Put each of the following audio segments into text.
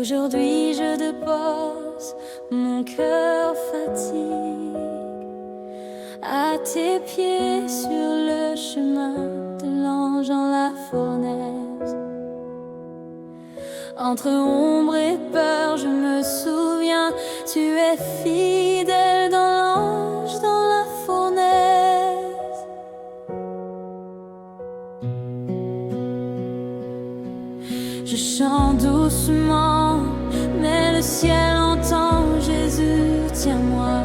Aujourd'hui je dépose mon cœur fatigue à tes pieds sur le chemin de l'ange en la fournaise. Entre ombre et peur, je me souviens, tu es fidèle dans l'ange, dans la fournaise. Je chante doucement, mais le ciel entend. Jésus, tiens-moi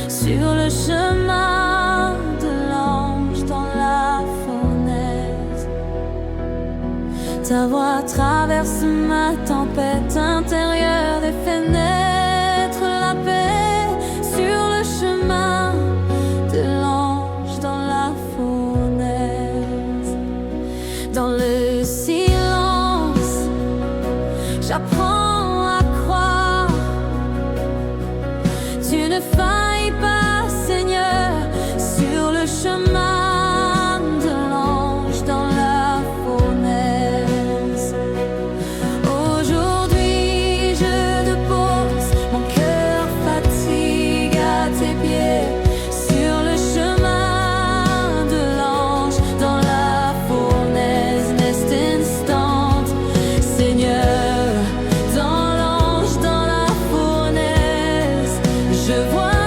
sur le chemin de l'ange dans la fournaise. Ta voix traverse ma tempête intérieure et fait naître la paix sur le chemin de l'ange dans la fournaise. Dans le silence, j'apprends à croire. Tu ne failles pas, Seigneur, sur le chemin de l'ange dans la fournaise. Aujourd'hui, je dépose mon cœur fatigue à tes pieds sur le chemin de l'ange dans la fournaise. Next instant, Seigneur, dans l'ange dans la fournaise, je vois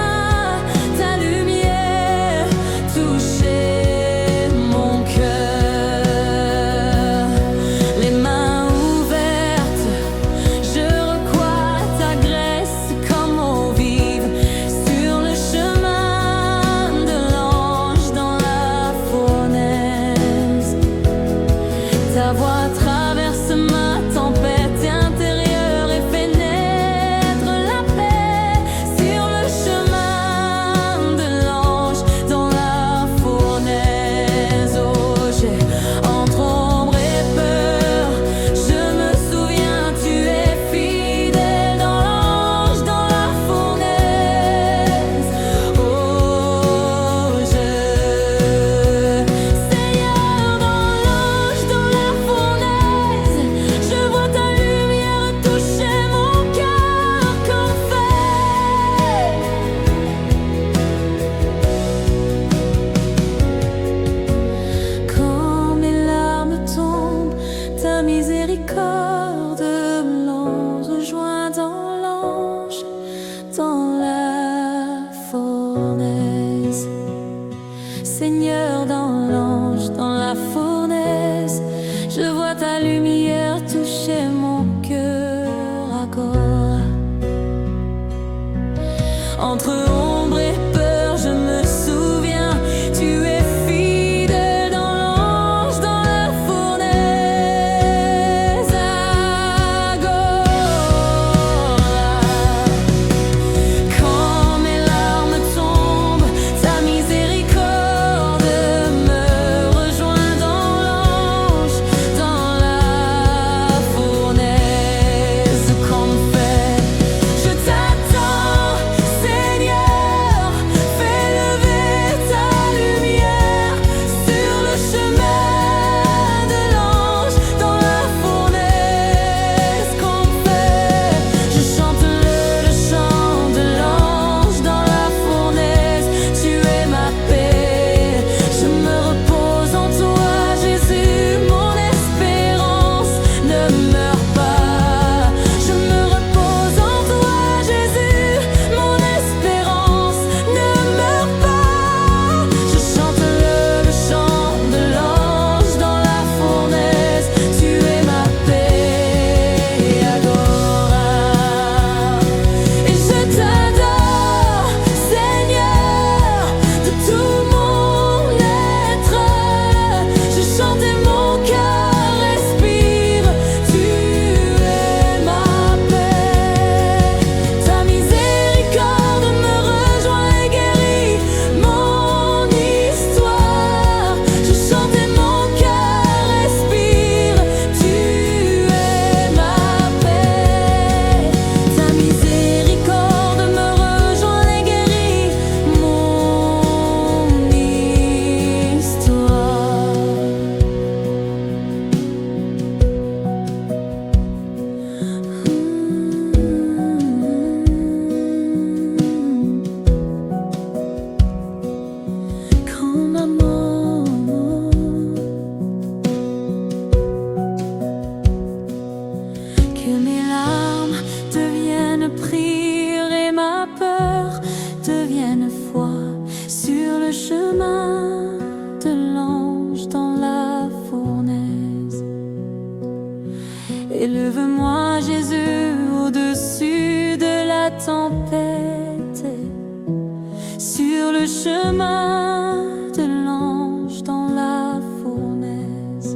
ta lumière toucher mon cœur. Les mains ouvertes, je recois ta graisse comme eau vive sur le chemin de l'ange dans la fournaise. Ta voix traverse ma tempête intérieure et fait naître la paix sur le chemin de l'ange dans la fournaise. Oh, j'ai entre ombre et peur, je me souviens, tu es fidèle dans l'ange dans la fournaise. Oh, Seigneur, dans l'ange dans la fournaise, je vois ta lumière toucher mon cœur comme feu. Quand mes larmes tombent, ta miséricorde me rejoint dans l'ange dans la fournaise. Seigneur, dans l'ange dans la fournaise, je vois ta lumière toucher mon cœur à corps. Entre ombre et peur, je me souviens, tu es fidèle dans l'ange dans la fournaise. Agora, quand mes larmes tombent, ta miséricorde me rejoint dans l'ange dans la fournaise. Comme fait, je t'attends, Seigneur. Élève-moi, Jésus, au-dessus de la tempête, sur le chemin de l'ange dans la fournaise.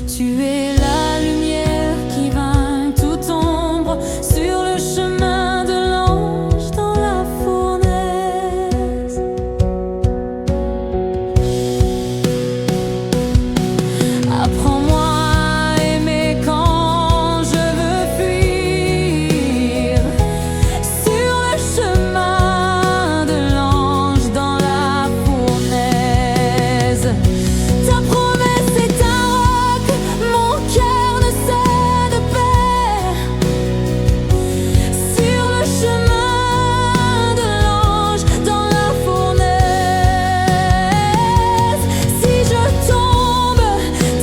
Tu es la lumière qui vainc toute ombre, sur le chemin de l'ange dans la fournaise. Apprends-moi à aimer quand je veux fuir, sur le chemin de l'ange dans la fournaise. Ta promesse est un roc, mon cœur ne sait de paix, sur le chemin de l'ange dans la fournaise. Si je tombe,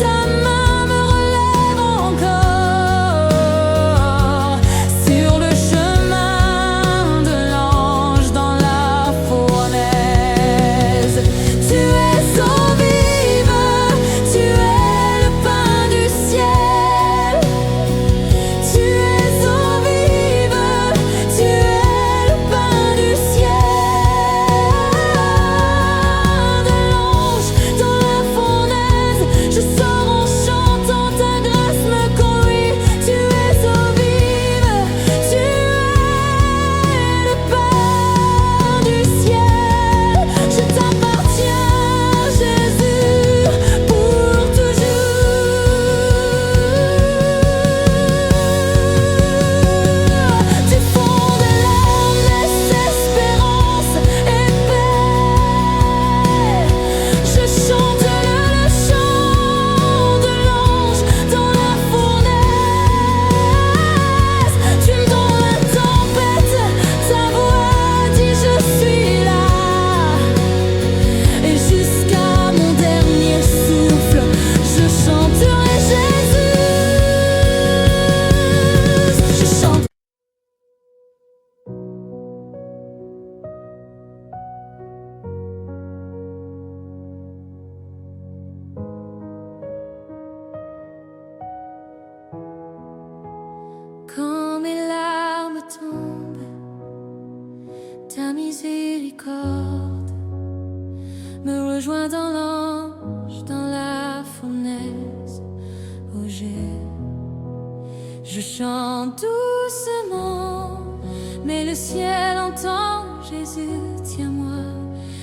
ta main me relève encore, sur le chemin de l'ange dans la fournaise. Tu es eau vive, tu es le pain du ciel. Tu es eau vive, tu es le pain du ciel. De l'ange dans la fournaise, je sors en chantant, ta grâce me conduit. Tu es eau vive, tu es le pain du ciel. Je t'appartiens, Jésus, pour toujours. Tu fondes l'âme, espérance et paix. Je chante le chant de l'ange dans la fournaise. Tu me donnes la tempête, ta voix dit je suis là. Et jusqu'à mon dernier souffle, je chanterai Jésus. Je chante. Quand mes larmes tombent, ta miséricorde me rejoint dans l'ange, dans la fournaise. Oh, je chante doucement, mais le ciel entend. Jésus, tiens-moi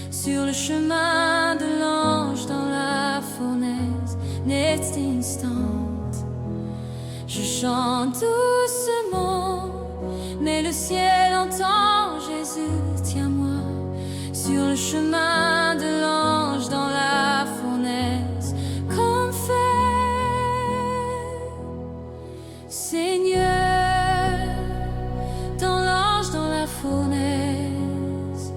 sur le chemin de l'ange dans la fournaise. Next instant, je chante doucement, mais le ciel entend. Jésus, tiens-moi sur le chemin de l'ange dans la fournaise. Comme fait, Seigneur, dans l'ange dans la fournaise,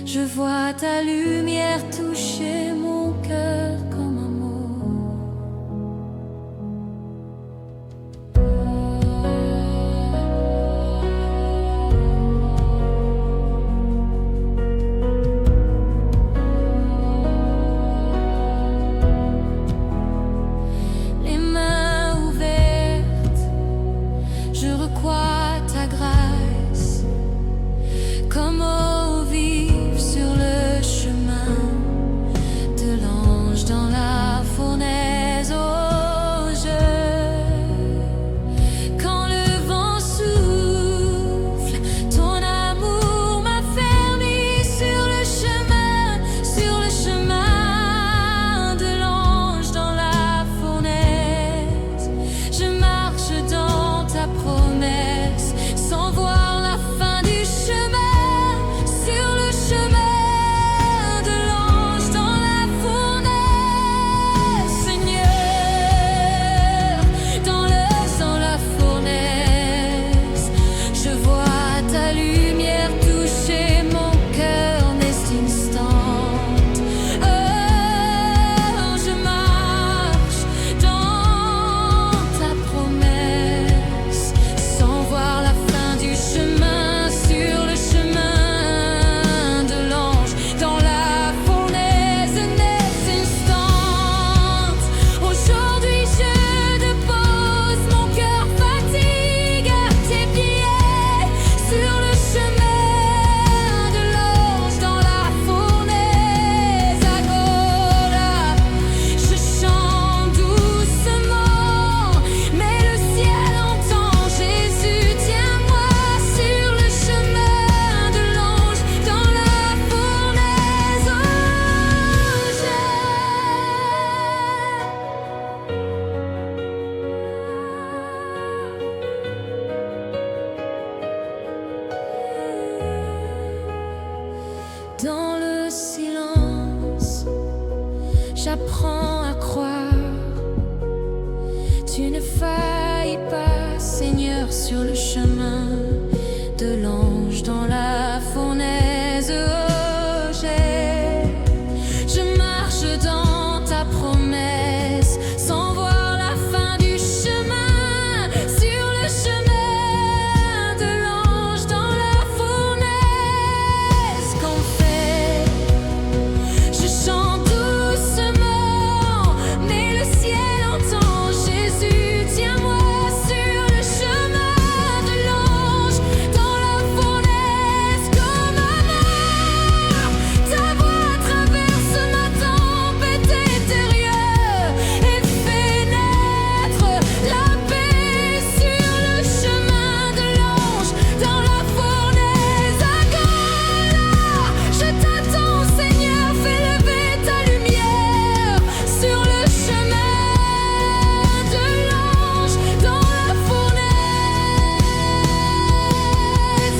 je vois ta lumière toucher mon cœur comme amour. Les mains ouvertes, je recrois ta grâce, comme eau vive sur le chemin de l'ange dans la fournaise. Oh, quand le vent souffle, ton amour m'a fermé sur le chemin de l'ange dans la fournaise. Je marche dans ta promesse sans voir la fin du chemin. j'apprends à croire. Tu ne failles pas, Seigneur, sur le chemin de l'ange dans la fournaise. Oh, je marche dans ta promesse sans voir la fin du chemin. Sur le chemin de l'ange dans la fournaise qu'on fait, je chante doucement, mais le ciel entend. Jésus, tiens-moi sur le chemin de l'ange dans la fournaise comme un mort. Ta voix traverse ma tempête intérieure et fait naître la paix sur le chemin de l'ange dans la fournaise. Agola, je t'attends, Seigneur, fais lever ta lumière sur le chemin de l'ange dans la fournaise.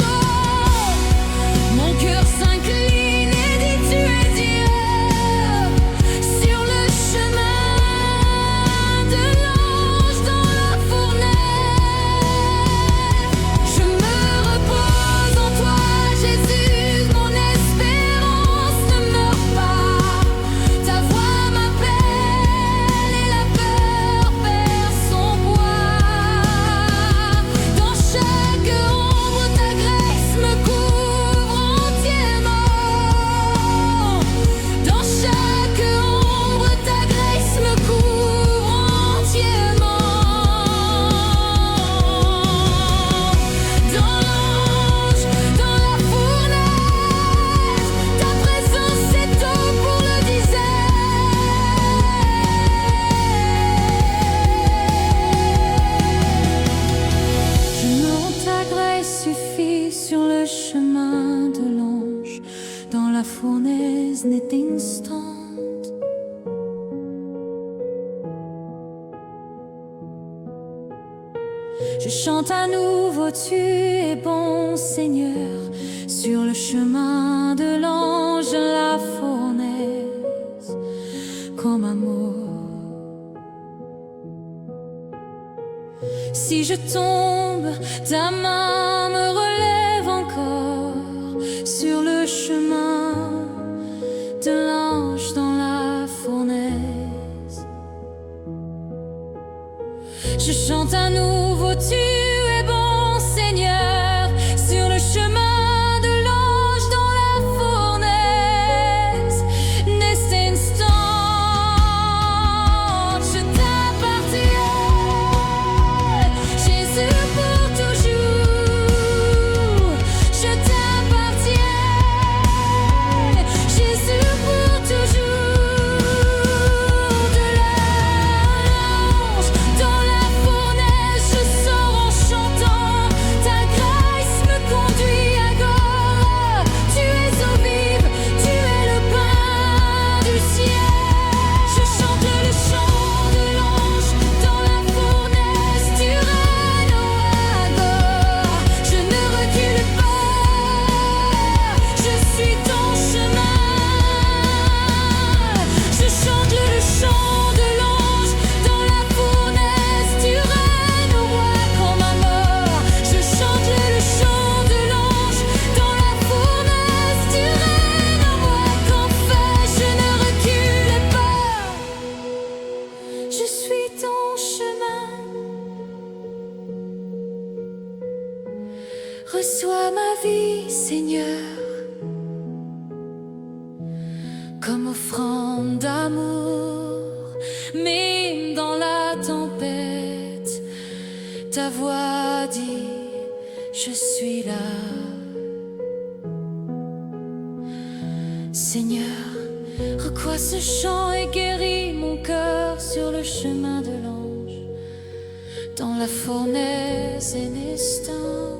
Oh, mon cœur s'incline et dit tu es Dieu sur le chemin de l'ange dans la fournaise. Je me repose en toi, Jésus, mon espérance ne meurt pas. Ta voix m'appelle et la peur perd son poids. Dans chaque ombre, ta grâce me couvre entièrement. Dans chaque ombre, ta grâce me couvre entièrement. Dans l'ange, dans la fournaise, ta présence est eau pour le désert. Ta grâce suffit sur le chemin de l'ange dans la fournaise n'est instante. Je chante à nouveau, tu es bon, Seigneur, sur le chemin de l'ange dans la fournaise comme amour. Si je tombe, ta main me relève encore sur le chemin de l'ange dans la fournaise. Je chante à nouveau, tu es bon, Seigneur, sur le chemin de l'ange dans la fournaise. N'est instant, je t'appartiens, Jésus, pour toujours. Je t'appartiens, Jésus, pour toujours. De l'ange dans la fournaise, je sors en chantant. Ta grâce me conduit à Golgotha. Tu es eau vive, tu es le pain du ciel. Je chante le chant de l'ange dans la fournaise. Tu règnes au Golgotha. Je ne recule pas, je suis ton chemin. Je chante le chant de l'ange dans la fournaise. Tu règnes au roi comme un mort. Je chante le chant de l'ange dans la fournaise. Tu règnes au roi comme fait. Je ne recule pas, je suis ton chemin. Reçois ma vie, Seigneur, comme offrande d'amour. Mais dans la tempête, ta voix dit, je suis là. Seigneur, recois ce chant et guéris mon cœur sur le chemin de l'ange dans la fournaise et l'instant.